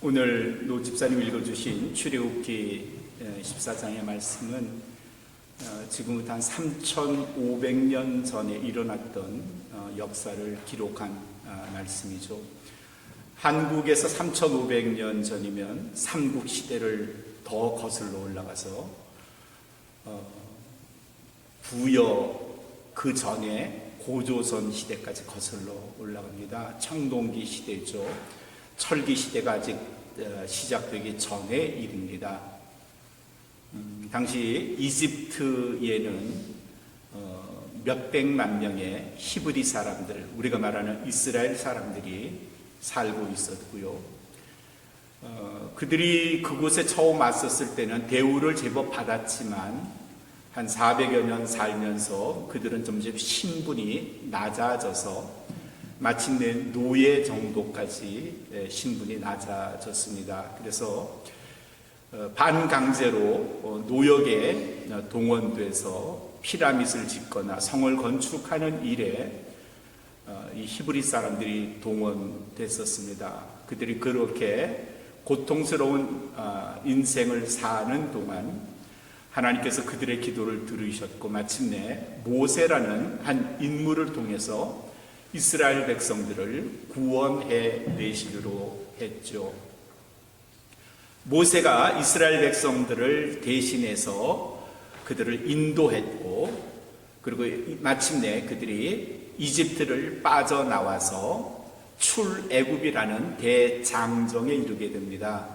오늘 노 집사님 읽어주신 출애굽기 14장의 말씀은 지금부터 한 3,500년 전에 일어났던 역사를 기록한 말씀이죠. 한국에서 3,500년 전이면 삼국시대를 더 거슬러 올라가서 부여 그 전에 고조선 시대까지 거슬러 올라갑니다. 청동기 시대죠. 철기 시대가 아직 시작되기 전의 일입니다. 당시 이집트에는 몇백만 명의 히브리 사람들, 우리가 말하는 이스라엘 사람들이 살고 있었고요. 그들이 그곳에 처음 왔었을 때는 대우를 제법 받았지만 한 400여 년 살면서 그들은 점점 신분이 낮아져서 마침내 노예 정도까지 신분이 낮아졌습니다. 그래서 반강제로 노역에 동원돼서 피라밋을 짓거나 성을 건축하는 일에 이 히브리 사람들이 동원됐었습니다. 그들이 그렇게 고통스러운 인생을 사는 동안 하나님께서 그들의 기도를 들으셨고 마침내 모세라는 한 인물을 통해서 이스라엘 백성들을 구원해 내시기로 했죠. 모세가 이스라엘 백성들을 대신해서 그들을 인도했고, 그리고 마침내 그들이 이집트를 빠져나와서 출애굽이라는 대장정에 이르게 됩니다.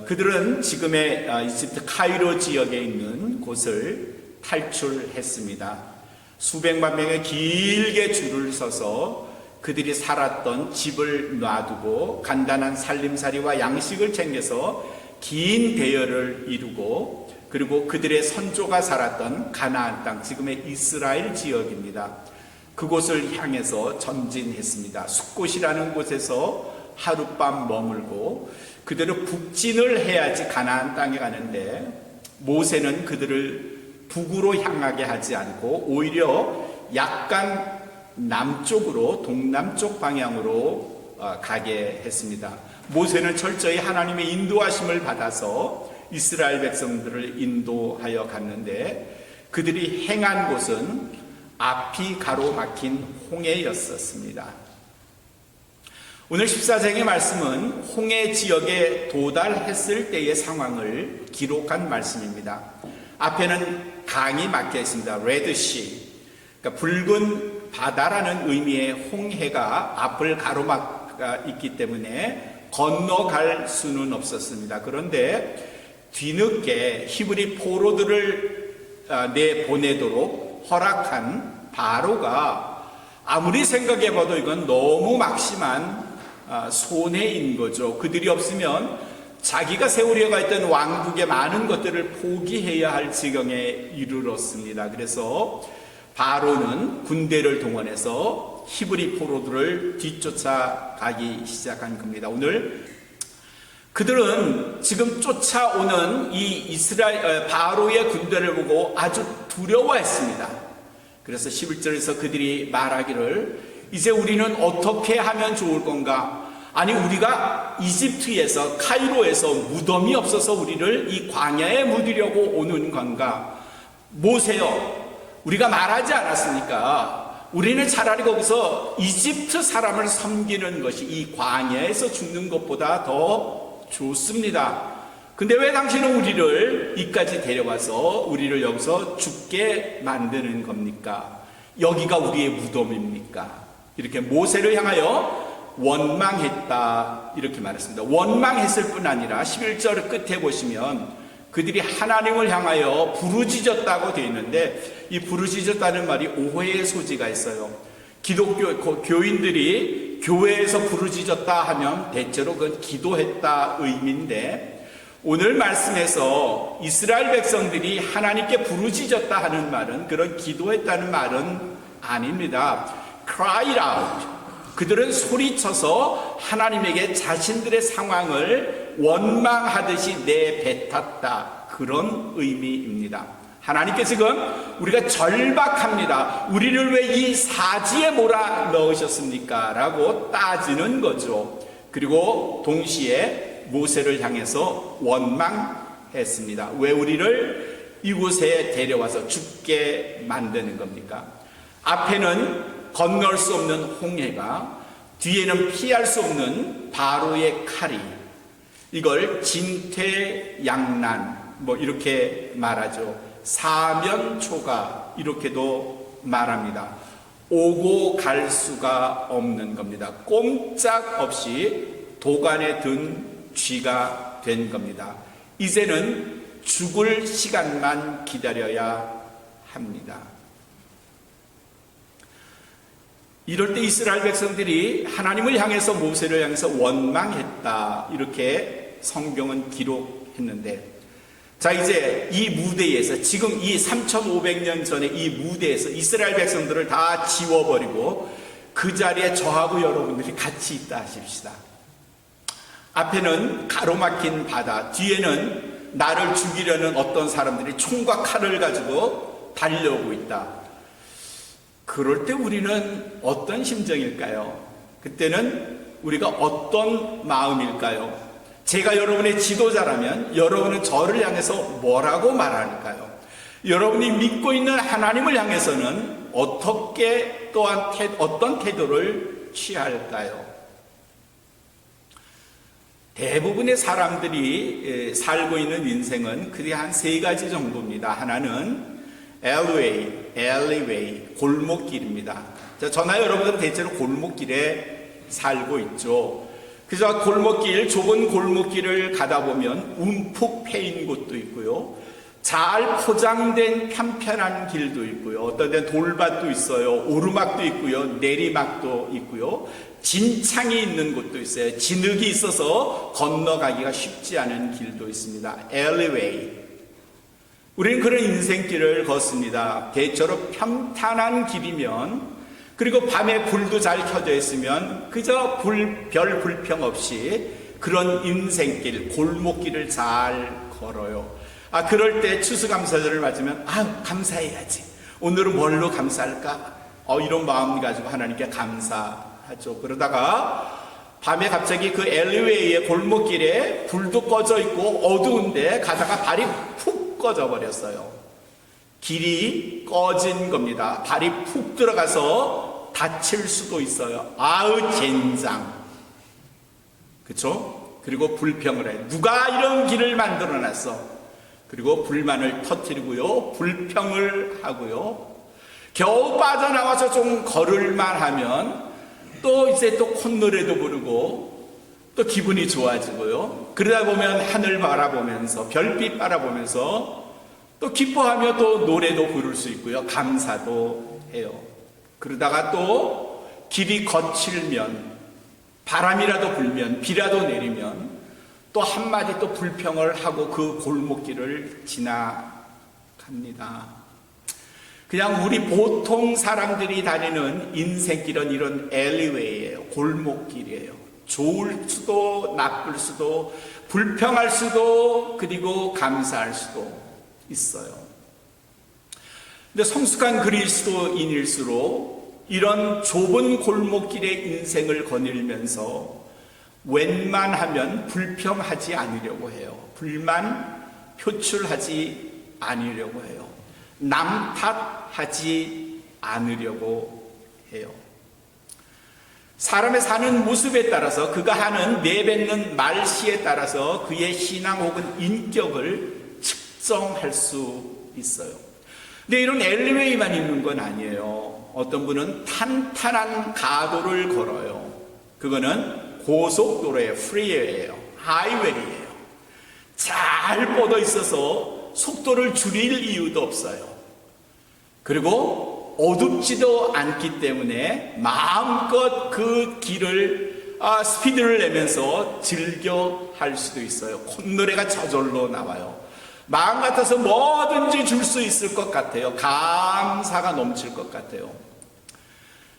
그들은 지금의 이집트 카이로 지역에 있는 곳을 탈출했습니다. 수백만 명의 길게 줄을 서서 그들이 살았던 집을 놔두고 간단한 살림살이와 양식을 챙겨서 긴 대열을 이루고, 그리고 그들의 선조가 살았던 가나안 땅, 지금의 이스라엘 지역입니다. 그곳을 향해서 전진했습니다. 숫곳이라는 곳에서 하룻밤 머물고 그들은 북진을 해야지 가나안 땅에 가는데, 모세는 그들을 북으로 향하게 하지 않고 오히려 약간 남쪽으로, 동남쪽 방향으로 가게 했습니다. 모세는 철저히 하나님의 인도하심을 받아서 이스라엘 백성들을 인도하여 갔는데, 그들이 행한 곳은 앞이 가로막힌 홍해였었습니다. 오늘 14장의 말씀은 홍해 지역에 도달했을 때의 상황을 기록한 말씀입니다. 앞에는 강이 막혀 있습니다. 레드시, 그러니까 붉은 바다라는 의미의 홍해가 앞을 가로막아 있기 때문에 건너갈 수는 없었습니다. 그런데 뒤늦게 히브리 포로들을 내보내도록 허락한 바로가 아무리 생각해봐도 이건 너무 막심한 손해인 거죠. 그들이 없으면 자기가 세우려고 했던 왕국의 많은 것들을 포기해야 할 지경에 이르렀습니다. 그래서 바로는 군대를 동원해서 히브리 포로들을 뒤쫓아가기 시작한 겁니다. 오늘 그들은 지금 쫓아오는 이 이스라엘 바로의 군대를 보고 아주 두려워했습니다. 그래서 11절에서 그들이 말하기를, 이제 우리는 어떻게 하면 좋을 건가? 아니, 우리가 이집트에서, 카이로에서 무덤이 없어서 우리를 이 광야에 묻으려고 오는 건가? 모세여, 우리가 말하지 않았습니까? 우리는 차라리 거기서 이집트 사람을 섬기는 것이 이 광야에서 죽는 것보다 더 좋습니다. 근데 왜 당신은 우리를 이까지 데려와서 우리를 여기서 죽게 만드는 겁니까? 여기가 우리의 무덤입니까? 이렇게 모세를 향하여 원망했다, 이렇게 말했습니다. 원망했을 뿐 아니라 11절 끝에 보시면 그들이 하나님을 향하여 부르짖었다고 되어 있는데, 이 부르짖었다는 말이 오해의 소지가 있어요. 기독교 교인들이 교회에서 부르짖었다 하면 대체로 그건 기도했다 의미인데, 오늘 말씀에서 이스라엘 백성들이 하나님께 부르짖었다 하는 말은 그런 기도했다는 말은 아닙니다. cried out. 그들은 소리쳐서 하나님에게 자신들의 상황을 원망하듯이 내뱉었다, 그런 의미입니다. 하나님께 지금 우리가 절박합니다. 우리를 왜 이 사지에 몰아 넣으셨습니까? 라고 따지는 거죠. 그리고 동시에 모세를 향해서 원망했습니다. 왜 우리를 이곳에 데려와서 죽게 만드는 겁니까? 앞에는 건널 수 없는 홍해가, 뒤에는 피할 수 없는 바로의 칼이, 이걸 진퇴양난 이렇게 말하죠. 사면초가 이렇게도 말합니다. 오고 갈 수가 없는 겁니다. 꼼짝없이 도관에 든 쥐가 된 겁니다. 이제는 죽을 시간만 기다려야 합니다. 이럴 때 이스라엘 백성들이 하나님을 향해서 모세를 향해서 원망했다, 이렇게 성경은 기록했는데, 자, 이제 이 무대에서, 지금 이 3500년 전에 이 무대에서 이스라엘 백성들을 다 지워버리고 그 자리에 저하고 여러분들이 같이 있다 하십시다. 앞에는 가로막힌 바다, 뒤에는 나를 죽이려는 어떤 사람들이 총과 칼을 가지고 달려오고 있다. 그럴 때 우리는 어떤 심정일까요? 그때는 우리가 어떤 마음일까요? 제가 여러분의 지도자라면 여러분은 저를 향해서 뭐라고 말할까요? 여러분이 믿고 있는 하나님을 향해서는 어떻게 또한 어떤 태도를 취할까요? 대부분의 사람들이 살고 있는 인생은 그게 한 세 가지 정도입니다. 하나는 alleyway, 골목길입니다. 저나 여러분들은 대체로 골목길에 살고 있죠. 그래서 골목길, 좁은 골목길을 가다 보면 움푹 패인 곳도 있고요, 잘 포장된 편편한 길도 있고요, 어떤 데는 돌밭도 있어요, 오르막도 있고요, 내리막도 있고요, 진창이 있는 곳도 있어요. 진흙이 있어서 건너가기가 쉽지 않은 길도 있습니다. alleyway. 우리는 그런 인생길을 걷습니다. 대체로 평탄한 길이면, 그리고 밤에 불도 잘 켜져 있으면 그저 별 불평 없이 그런 인생길, 골목길을 잘 걸어요. 그럴 때 추수감사절을 맞으면 감사해야지. 오늘은 뭘로 감사할까? 이런 마음 가지고 하나님께 감사하죠. 그러다가 밤에 갑자기 그 엘리웨이의 골목길에 불도 꺼져 있고 어두운데 가다가 발이 푹 꺼져 버렸어요. 길이 꺼진 겁니다. 발이 푹 들어가서 다칠 수도 있어요. 젠장. 그쵸? 그리고 불평을 해. 누가 이런 길을 만들어 놨어? 그리고 불만을 터뜨리고요, 불평을 하고요, 겨우 빠져나와서 좀 걸을만 하면 또 이제 또 콧노래도 부르고 또 기분이 좋아지고요, 그러다 보면 하늘 바라보면서 별빛 바라보면서 또 기뻐하며 또 노래도 부를 수 있고요, 감사도 해요. 그러다가 또 길이 거칠면, 바람이라도 불면, 비라도 내리면 또 한마디 또 불평을 하고 그 골목길을 지나갑니다. 그냥 우리 보통 사람들이 다니는 인생길은 이런 엘리웨이예요. 골목길이에요. 좋을 수도 나쁠 수도 불평할 수도 그리고 감사할 수도 있어요. 근데 성숙한 그리스도인일수록 이런 좁은 골목길의 인생을 거닐면서 웬만하면 불평하지 않으려고 해요. 불만 표출하지 않으려고 해요. 남 탓하지 않으려고 해요. 사람의 사는 모습에 따라서, 그가 하는 내뱉는 말씨에 따라서 그의 신앙 혹은 인격을 측정할 수 있어요. 근데 이런 엘리웨이만 있는 건 아니에요. 어떤 분은 탄탄한 가도를 걸어요. 그거는 고속도로의 프리웨이예요. 하이웨이예요. 잘 뻗어 있어서 속도를 줄일 이유도 없어요. 그리고 어둡지도 않기 때문에 마음껏 그 길을 스피드를 내면서 즐겨 할 수도 있어요. 콧노래가 저절로 나와요. 마음 같아서 뭐든지 줄 수 있을 것 같아요. 감사가 넘칠 것 같아요.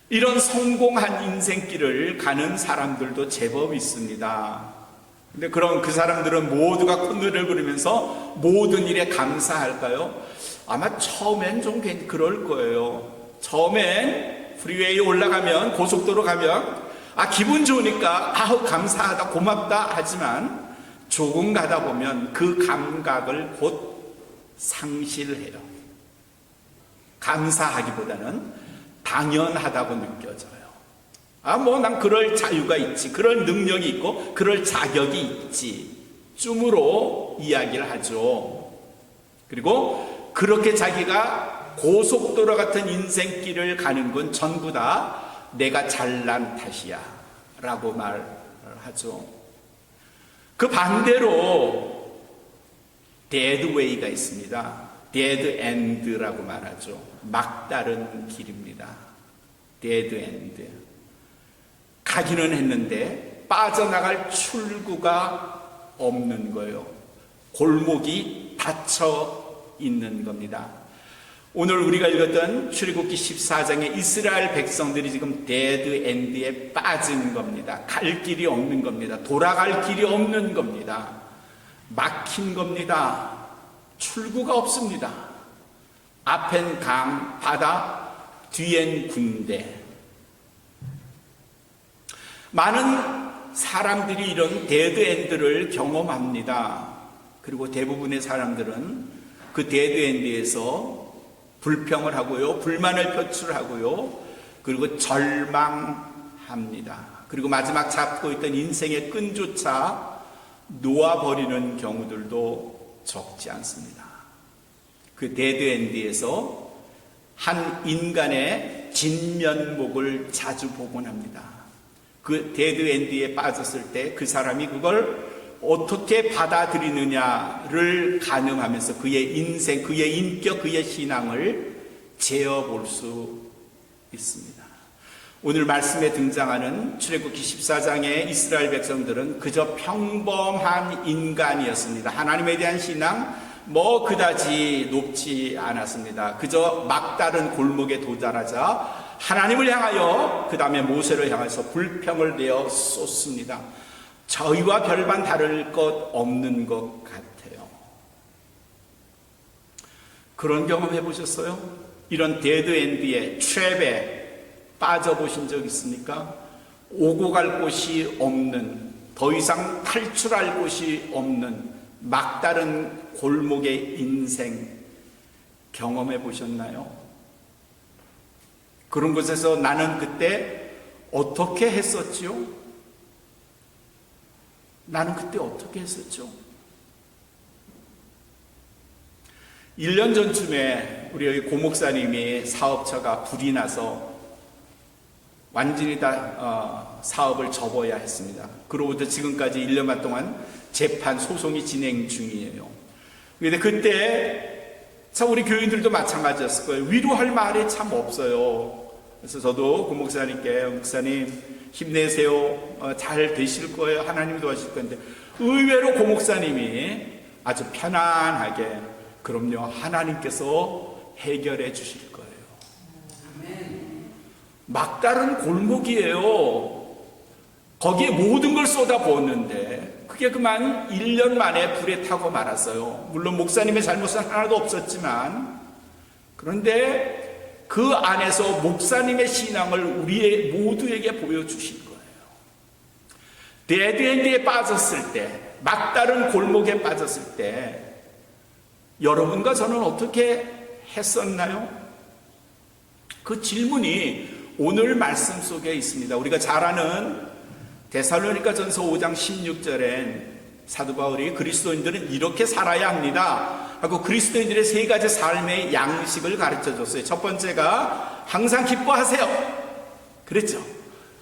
이런 성공한 인생길을 가는 사람들도 제법 있습니다. 근데 그럼 그 사람들은 모두가 콧노래를 부르면서 모든 일에 감사할까요? 아마 처음엔 좀 그럴 거예요. 처음엔 프리웨이 올라가면, 고속도로 가면 기분 좋으니까 아우 감사하다 고맙다 하지만 조금 가다 보면 그 감각을 곧 상실해요. 감사하기보다는 당연하다고 느껴져요. 난 그럴 자유가 있지, 그럴 능력이 있고 그럴 자격이 있지 쯤으로 이야기를 하죠. 그리고 그렇게 자기가 고속도로 같은 인생길을 가는 건 전부 다 내가 잘난 탓이야 라고 말하죠. 그 반대로 dead way가 있습니다. dead end라고 말하죠. 막다른 길입니다. dead end. 가기는 했는데 빠져나갈 출구가 없는 거예요. 골목이 닫혀 있는 겁니다. 오늘 우리가 읽었던 출애굽기 14장의 이스라엘 백성들이 지금 데드 엔드에 빠진 겁니다. 갈 길이 없는 겁니다. 돌아갈 길이 없는 겁니다. 막힌 겁니다. 출구가 없습니다. 앞엔 강, 바다, 뒤엔 군대. 많은 사람들이 이런 데드 엔드를 경험합니다. 그리고 대부분의 사람들은 그 데드 엔드에서 불평을 하고요, 불만을 표출하고요, 그리고 절망합니다. 그리고 마지막 잡고 있던 인생의 끈조차 놓아버리는 경우들도 적지 않습니다. 그 데드엔드에서 한 인간의 진면목을 자주 보곤 합니다. 그 데드엔드에 빠졌을 때 그 사람이 그걸 어떻게 받아들이느냐를 가늠하면서 그의 인생, 그의 인격, 그의 신앙을 재어볼 수 있습니다. 오늘 말씀에 등장하는 출애굽기 14장의 이스라엘 백성들은 그저 평범한 인간이었습니다. 하나님에 대한 신앙 그다지 높지 않았습니다. 그저 막다른 골목에 도달하자 하나님을 향하여 그 다음에 모세를 향해서 불평을 내어 쏟습니다. 저희와 별반 다를 것 없는 것 같아요. 그런 경험 해보셨어요? 이런 데드엔드에, 트랩에 빠져보신 적 있습니까? 오고 갈 곳이 없는, 더 이상 탈출할 곳이 없는 막다른 골목의 인생 경험해 보셨나요? 그런 곳에서 나는 그때 어떻게 했었지요? 나는 그때 어떻게 했었죠? 1년 전쯤에 우리 여기 고목사님이 사업처가 불이 나서 완전히 다 사업을 접어야 했습니다. 그로부터 지금까지 1년 반 동안 재판 소송이 진행 중이에요. 그런데 그때 참 우리 교인들도 마찬가지였을 거예요. 위로할 말이 참 없어요. 그래서 저도 고목사님께 목사님 힘내세요. 잘 되실 거예요. 하나님이 도와주실 건데 의외로 고목사님이 아주 편안하게 그럼요. 하나님께서 해결해 주실 거예요. 막다른 골목이에요. 거기에 모든 걸 쏟아부었는데 그게 그만 1년 만에 불에 타고 말았어요. 물론 목사님의 잘못은 하나도 없었지만 그런데 그 안에서 목사님의 신앙을 우리의 모두에게 보여주신 거예요. 데드엔드에 빠졌을 때, 막다른 골목에 빠졌을 때 여러분과 저는 어떻게 했었나요? 그 질문이 오늘 말씀 속에 있습니다. 우리가 잘 아는 데살로니가전서 5장 16절엔 사도 바울이 그리스도인들은 이렇게 살아야 합니다 하고 그리스도인들의 세 가지 삶의 양식을 가르쳐줬어요. 첫 번째가 항상 기뻐하세요. 그랬죠.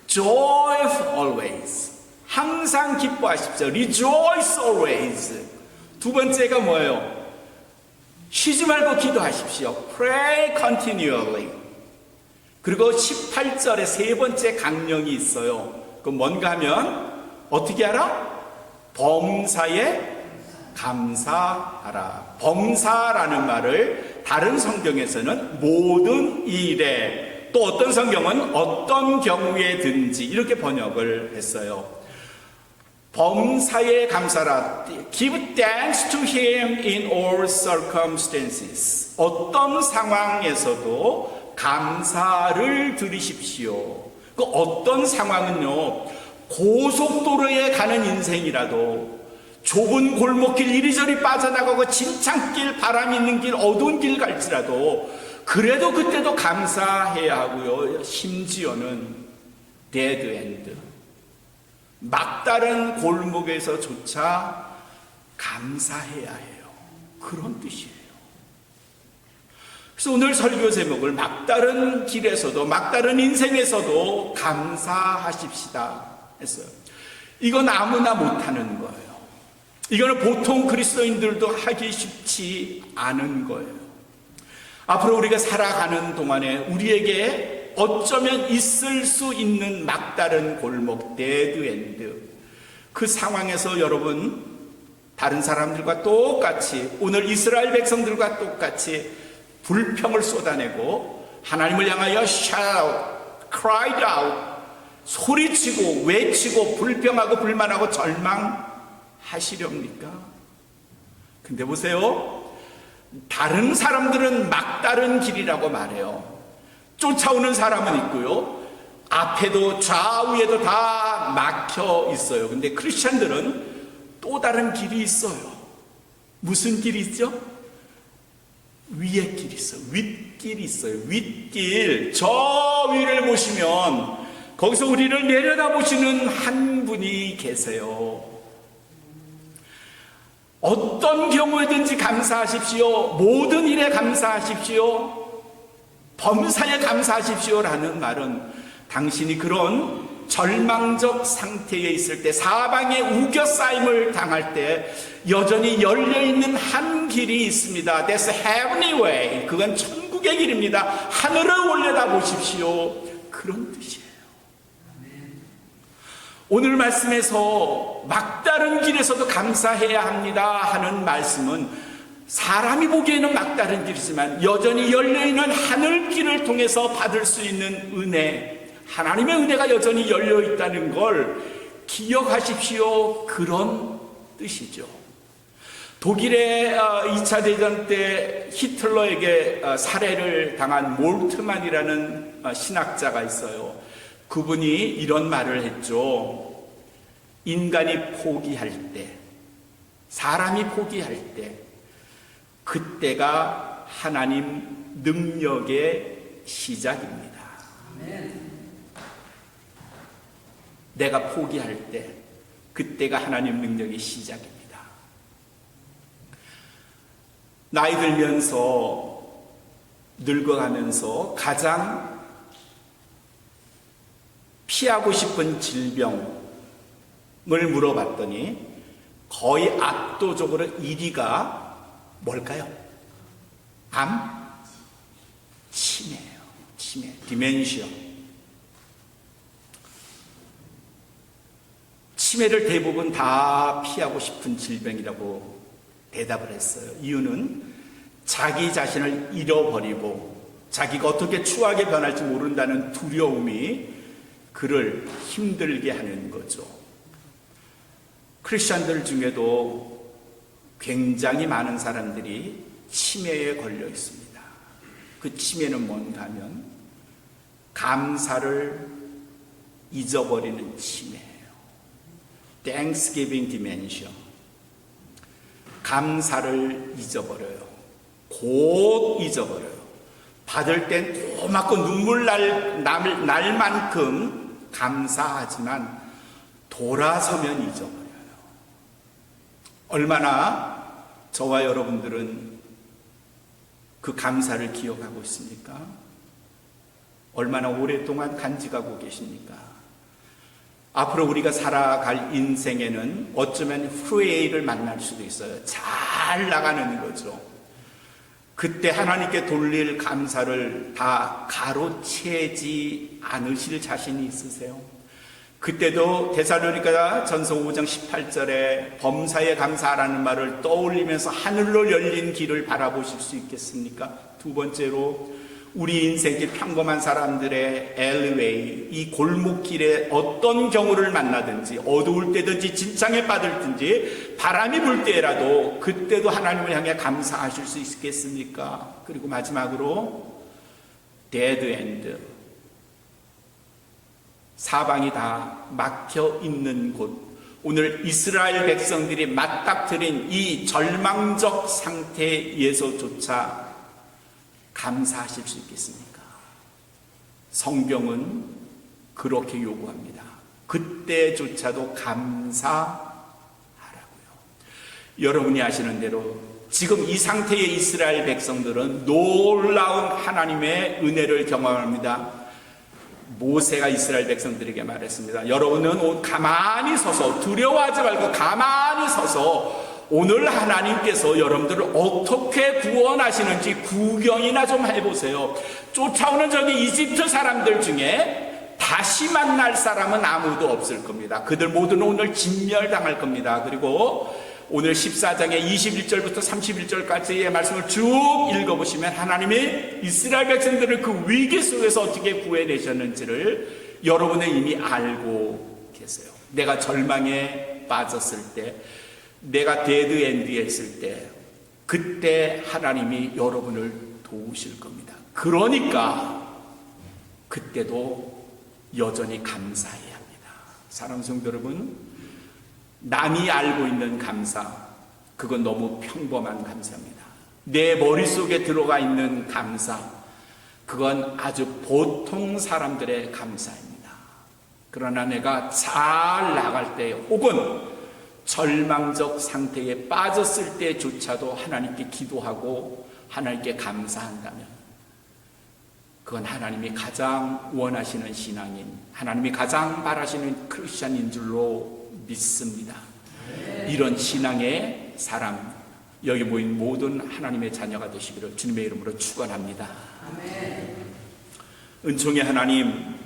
Joy always. 항상 기뻐하십시오. Rejoice always. 두 번째가 뭐예요? 쉬지 말고 기도하십시오. Pray continually. 그리고 18절에 세 번째 강령이 있어요. 그건 뭔가 하면 어떻게 하라? 범사에 감사하라. 범사라는 말을 다른 성경에서는 모든 일에, 또 어떤 성경은 어떤 경우에든지 이렇게 번역을 했어요. 범사에 감사라. Give thanks to him in all circumstances. 어떤 상황에서도 감사를 드리십시오. 그 어떤 상황은요, 고속도로에 가는 인생이라도 좁은 골목길 이리저리 빠져나가고 진창길, 바람 있는 길, 어두운 길 갈지라도 그래도 그때도 감사해야 하고요. 심지어는 데드엔드, 막다른 골목에서조차 감사해야 해요. 그런 뜻이에요. 그래서 오늘 설교 제목을 막다른 길에서도, 막다른 인생에서도 감사하십시다 했어요. 이건 아무나 못하는 거예요. 이거는 보통 그리스도인들도 하기 쉽지 않은 거예요. 앞으로 우리가 살아가는 동안에 우리에게 어쩌면 있을 수 있는 막다른 골목, 데드엔드, 그 상황에서 여러분 다른 사람들과 똑같이, 오늘 이스라엘 백성들과 똑같이 불평을 쏟아내고 하나님을 향하여 shout, cried out, 소리치고 외치고 불평하고 불만하고 절망하시렵니까? 근데 보세요, 다른 사람들은 막다른 길이라고 말해요. 쫓아오는 사람은 있고요, 앞에도 좌우에도 다 막혀 있어요. 근데 크리스천들은 또 다른 길이 있어요. 무슨 길이 있죠? 위에 길이 있어요. 윗길이 있어요. 윗길. 저 위를 보시면 거기서 우리를 내려다보시는 한 분이 계세요. 어떤 경우에든지 감사하십시오. 모든 일에 감사하십시오. 범사에 감사하십시오라는 말은 당신이 그런 절망적 상태에 있을 때, 사방에 우겨싸임을 당할 때 여전히 열려있는 한 길이 있습니다. That's heavenly way. 그건 천국의 길입니다. 하늘을 올려다 보십시오. 그런 뜻이에요. 오늘 말씀에서 막다른 길에서도 감사해야 합니다 하는 말씀은 사람이 보기에는 막다른 길이지만 여전히 열려있는 하늘길을 통해서 받을 수 있는 은혜, 하나님의 은혜가 여전히 열려있다는 걸 기억하십시오. 그런 뜻이죠. 독일의 2차 대전 때 히틀러에게 살해를 당한 몰트만이라는 신학자가 있어요. 그분이 이런 말을 했죠. 인간이 포기할 때, 사람이 포기할 때, 그때가 하나님 능력의 시작입니다. 내가 포기할 때, 그때가 하나님 능력의 시작입니다. 나이 들면서, 늙어가면서 가장 피하고 싶은 질병을 물어봤더니 거의 압도적으로 1위가 뭘까요? 암? 치매예요. 치매, 디멘시아. 치매를 대부분 다 피하고 싶은 질병이라고 대답을 했어요. 이유는 자기 자신을 잃어버리고 자기가 어떻게 추하게 변할지 모른다는 두려움이 그를 힘들게 하는 거죠. 크리스천들 중에도 굉장히 많은 사람들이 치매에 걸려 있습니다. 그 치매는 뭔가 하면 감사를 잊어버리는 치매예요. Thanksgiving dementia. 감사를 잊어버려요. 곧 잊어버려요. 받을 땐 고맙고 눈물 날 만큼 감사하지만 돌아서면 잊어버려요. 얼마나 저와 여러분들은 그 감사를 기억하고 있습니까? 얼마나 오랫동안 간직하고 계십니까? 앞으로 우리가 살아갈 인생에는 어쩌면 후회를 만날 수도 있어요. 잘 나가는 거죠. 그때 하나님께 돌릴 감사를 다 가로채지 않으실 자신이 있으세요? 그때도 데살로니가 전서 5장 18절에 범사에 감사하라는 말을 떠올리면서 하늘로 열린 길을 바라보실 수 있겠습니까? 두 번째로 우리 인생의 평범한 사람들의 엘리웨이, 이 골목길에 어떤 경우를 만나든지 어두울 때든지 진창에 빠들든지 바람이 불 때라도 그때도 하나님을 향해 감사하실 수 있겠습니까? 그리고 마지막으로 데드 엔드, 사방이 다 막혀 있는 곳, 오늘 이스라엘 백성들이 맞닥뜨린 이 절망적 상태에서조차 감사하실 수 있겠습니까? 성경은 그렇게 요구합니다. 그때조차도 감사하라고요. 여러분이 아시는 대로 지금 이 상태의 이스라엘 백성들은 놀라운 하나님의 은혜를 경험합니다. 모세가 이스라엘 백성들에게 말했습니다. 여러분은 가만히 서서, 두려워하지 말고 가만히 서서 오늘 하나님께서 여러분들을 어떻게 구원하시는지 구경이나 좀 해보세요. 쫓아오는 저기 이집트 사람들 중에 다시 만날 사람은 아무도 없을 겁니다. 그들 모두는 오늘 진멸당할 겁니다. 그리고 오늘 14장의 21절부터 31절까지의 말씀을 쭉 읽어보시면 하나님이 이스라엘 백성들을 그 위기 속에서 어떻게 구해내셨는지를 여러분은 이미 알고 계세요. 내가 절망에 빠졌을 때, 내가 데드엔드에 있을 때, 그때 하나님이 여러분을 도우실 겁니다. 그러니까 그때도 여전히 감사해야 합니다. 사랑하는 성도 여러분, 남이 알고 있는 감사, 그건 너무 평범한 감사입니다. 내 머릿속에 들어가 있는 감사, 그건 아주 보통 사람들의 감사입니다. 그러나 내가 잘 나갈 때, 혹은 절망적 상태에 빠졌을 때조차도 하나님께 기도하고 하나님께 감사한다면, 그건 하나님이 가장 원하시는 신앙인, 하나님이 가장 바라시는 크리스찬인 줄로 믿습니다. 이런 신앙의 사람, 여기 모인 모든 하나님의 자녀가 되시기를 주님의 이름으로 축원합니다. 은총의 하나님,